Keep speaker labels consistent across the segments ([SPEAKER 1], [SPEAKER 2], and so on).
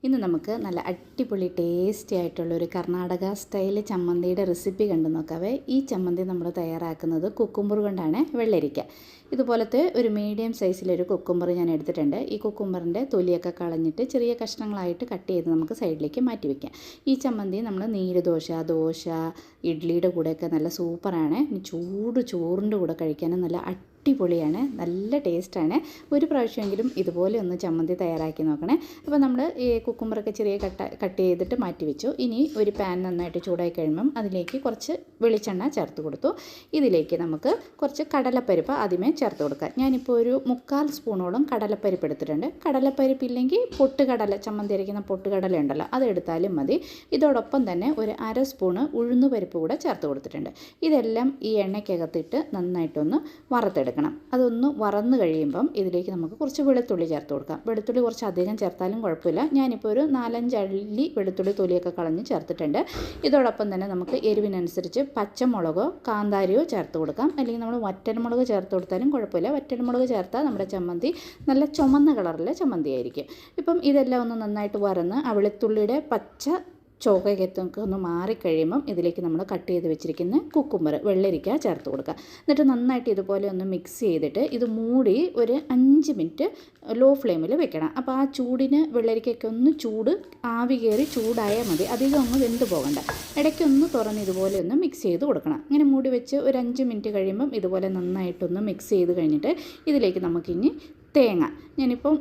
[SPEAKER 1] ഇന്ന് നമുക്ക് നല്ല അടിപൊളി ടേസ്റ്റി ആയിട്ടുള്ള ഒരു കർണാടക സ്റ്റൈൽ ചമ്മന്തിയുടെ റെസിപ്പി കണ്ടു നോക്കാവേ. ഈ ചമ്മന്തി നമ്മൾ തയ്യാറാക്കുന്നത് കുക്കുമ്പർ കൊണ്ടാണ്, വെള്ളരിക്ക. ഇതുപോലത്തെ ഒരു മീഡിയം സൈസിലൊരു കുക്കുമ്പർ ഞാൻ എടുത്തിട്ടുണ്ട്. ഈ കുക്കുമ്പറിൻ്റെ തൊലിയൊക്കെ കളഞ്ഞിട്ട് ചെറിയ കഷ്ണങ്ങളായിട്ട് കട്ട് ചെയ്ത് നമുക്ക് സൈഡിലേക്ക് മാറ്റി വയ്ക്കാം. ഈ ചമ്മന്തി നമ്മൾ നീര് ദോശ, ഇഡ്ഡലിയുടെ കൂടെയൊക്കെ നല്ല സൂപ്പറാണ്. ചൂട് ചോറിൻ്റെ കൂടെ കഴിക്കാനും നല്ല അടിപൊളിയാണ്, നല്ല ടേസ്റ്റാണ്. ഒരു പ്രാവശ്യമെങ്കിലും ഇതുപോലെ ഒന്ന് ചമ്മന്തി തയ്യാറാക്കി നോക്കണേ. അപ്പോൾ നമ്മൾ ഈ കുക്കുമ്പറൊക്കെ ചെറിയ കട്ട് ചെയ്തിട്ട് മാറ്റി വെച്ചു. ഇനി ഒരു പാൻ നന്നായിട്ട് ചൂടായി കഴിയുമ്പം അതിലേക്ക് കുറച്ച് വെളിച്ചെണ്ണ ചേർത്ത് കൊടുത്തു. ഇതിലേക്ക് നമുക്ക് കുറച്ച് കടലപ്പരിപ്പ് ആദ്യമേ ചേർത്ത് കൊടുക്കാം. ഞാനിപ്പോൾ ഒരു 3/4 സ്പൂണോളം കടലപ്പരിപ്പ് എടുത്തിട്ടുണ്ട്. കടലപ്പരിപ്പ് ഇല്ലെങ്കിൽ പൊട്ടുകടല, ചമ്മന്തി അരയ്ക്കുന്ന പൊട്ടുകടല ഉണ്ടല്ലോ, അതെടുത്താലും മതി. ഇതോടൊപ്പം തന്നെ ഒരു 1/2 സ്പൂണ് ഉഴുന്നുപരിപ്പ് കൂടെ ചേർത്ത് കൊടുത്തിട്ടുണ്ട്. ഇതെല്ലാം ഈ എണ്ണയ്ക്കകത്തിട്ട് നന്നായിട്ടൊന്ന് വറുത്തെടുക്കണം. അതൊന്ന് വറന്ന് കഴിയുമ്പം ഇതിലേക്ക് നമുക്ക് കുറച്ച് വെളുത്തുള്ളി ചേർത്ത് കൊടുക്കാം. വെളുത്തുള്ളി കുറച്ച് അധികം ചേർത്താലും കുഴപ്പമില്ല. ഞാനിപ്പോൾ ഒരു 4-5 അല്ലി വെളുത്തുള്ളി തൊലിയൊക്കെ കളഞ്ഞ് ചേർത്തിട്ടുണ്ട്. ഇതോടൊപ്പം തന്നെ നമുക്ക് എരിവിനനുസരിച്ച് പച്ചമുളകോ കാന്താരിയോ ചേർത്ത് കൊടുക്കാം. അല്ലെങ്കിൽ നമ്മൾ വറ്റൽമുളക് ചേർത്ത് കൊടുത്താലും കുഴപ്പമില്ല. വറ്റൽമുളക് ചേർത്താൽ നമ്മുടെ ചമ്മന്തി നല്ല ചുമന്ന കളറിലെ ചമ്മന്തി ആയിരിക്കും. ഇപ്പം ഇതെല്ലാം ഒന്ന് നന്നായിട്ട് വറന്ന് ആ വെളുത്തുള്ളിയുടെ പച്ച ചോക്കയൊക്കെ ഒന്ന് മാറിക്കഴിയുമ്പം ഇതിലേക്ക് നമ്മൾ കട്ട് ചെയ്ത് വെച്ചിരിക്കുന്ന കുക്കുമ്പർ, വെള്ളരിക്ക ചേർത്ത് കൊടുക്കുക. എന്നിട്ട് നന്നായിട്ട് ഇതുപോലെ ഒന്ന് മിക്സ് ചെയ്തിട്ട് ഇത് മൂടി ഒരു 5 മിനിറ്റ് ലോ ഫ്ലെയിമിൽ വെക്കണം. അപ്പോൾ ആ ചൂടിന് വെള്ളരിക്കൊക്കെ ഒന്ന് ആവി കയറി ചൂടായാൽ മതി, അധികം ഒന്ന് വെന്ത് പോകണ്ട. ഇടയ്ക്കൊന്ന് തുറന്ന് ഇതുപോലെ ഒന്ന് മിക്സ് ചെയ്ത് കൊടുക്കണം. അങ്ങനെ മൂടി വെച്ച് ഒരു 5 മിനിറ്റ് കഴിയുമ്പം ഇതുപോലെ നന്നായിട്ടൊന്ന് മിക്സ് ചെയ്ത് കഴിഞ്ഞിട്ട് ഇതിലേക്ക് നമുക്കിനി തേങ്ങ, ഞാനിപ്പം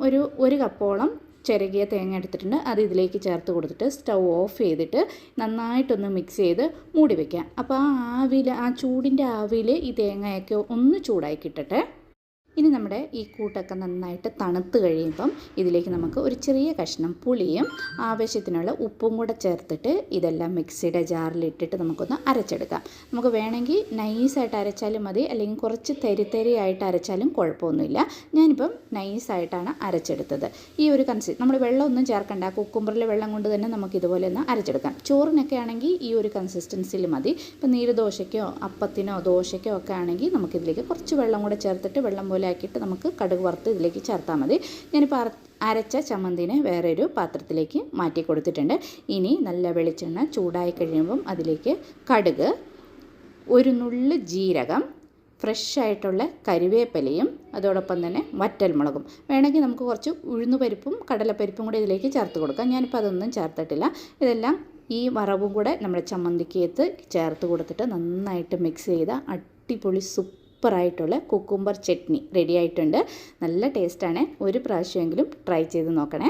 [SPEAKER 1] ഒരു കപ്പോളം ചിരകിയ തേങ്ങ എടുത്തിട്ടുണ്ട്. അത് ഇതിലേക്ക് ചേർത്ത് കൊടുത്തിട്ട് സ്റ്റൗ ഓഫ് ചെയ്തിട്ട് നന്നായിട്ടൊന്ന് മിക്സ് ചെയ്ത് മൂടി വയ്ക്കാം. അപ്പോൾ ആ ചൂടിൻ്റെ ആവിയിൽ ഈ തേങ്ങയൊക്കെ ഒന്ന് ചൂടായി കിട്ടട്ടെ. ഇനി നമ്മുടെ ഈ കൂട്ടൊക്കെ നന്നായിട്ട് തണുത്ത് കഴിയുമ്പം ഇതിലേക്ക് നമുക്ക് ഒരു ചെറിയ കഷ്ണം പുളിയും ആവശ്യത്തിനുള്ള ഉപ്പും കൂടെ ചേർത്തിട്ട് ഇതെല്ലാം മിക്സിയുടെ ജാറിലിട്ടിട്ട് നമുക്കൊന്ന് അരച്ചെടുക്കാം. നമുക്ക് വേണമെങ്കിൽ നൈസായിട്ട് അരച്ചാലും മതി, അല്ലെങ്കിൽ കുറച്ച് തരിയായിട്ട് അരച്ചാലും കുഴപ്പമൊന്നുമില്ല. ഞാനിപ്പം നൈസായിട്ടാണ് അരച്ചെടുത്തത്. ഈ ഒരു നമ്മൾ വെള്ളമൊന്നും ചേർക്കണ്ട, കുക്കുമ്പറിലെ വെള്ളം കൊണ്ട് തന്നെ നമുക്ക് ഇതുപോലെ ഒന്ന് അരച്ചെടുക്കാം. ചോറിനൊക്കെ ആണെങ്കിൽ ഈ ഒരു കൺസിസ്റ്റൻസിയിൽ മതി. ഇപ്പം നീര് ദോശയ്ക്കോ അപ്പത്തിനോ ദോശയ്ക്കോ ഒക്കെ ആണെങ്കിൽ നമുക്കിതിലേക്ക് കുറച്ച് വെള്ളം കൂടെ ചേർത്തിട്ട് വെള്ളം പോലെ ആക്കിയിട്ട് നമുക്ക് കടുക് വറുത്ത് ഇതിലേക്ക് ചേർത്താൽ മതി. ഞാനിപ്പോൾ അരച്ച ചമ്മന്തിനെ വേറൊരു പാത്രത്തിലേക്ക് മാറ്റി കൊടുത്തിട്ടുണ്ട്. ഇനി നല്ല വെളിച്ചെണ്ണ ചൂടായി കഴിയുമ്പം അതിലേക്ക് കടുക്, ഒരു നുള്ള് ജീരകം, ഫ്രഷ് ആയിട്ടുള്ള കരിവേപ്പിലയും അതോടൊപ്പം തന്നെ വറ്റൽമുളകും, വേണമെങ്കിൽ നമുക്ക് കുറച്ച് ഉഴുന്നുപരിപ്പും കടലപ്പരിപ്പും കൂടി ഇതിലേക്ക് ചേർത്ത് കൊടുക്കാം. ഞാനിപ്പോൾ അതൊന്നും ചേർത്തിട്ടില്ല. ഇതെല്ലാം ഈ വറവും കൂടെ നമ്മുടെ ചമ്മന്തിക്കകത്ത് ചേർത്ത് കൊടുത്തിട്ട് നന്നായിട്ട് മിക്സ് ചെയ്ത അടിപൊളി സൂപ്പറായിട്ടുള്ള കുക്കുമ്പർ ചട്നി റെഡി ആയിട്ടുണ്ട്. നല്ല ടേസ്റ്റാണ്. ഒരു പ്രാവശ്യമെങ്കിലും ട്രൈ ചെയ്ത് നോക്കണേ.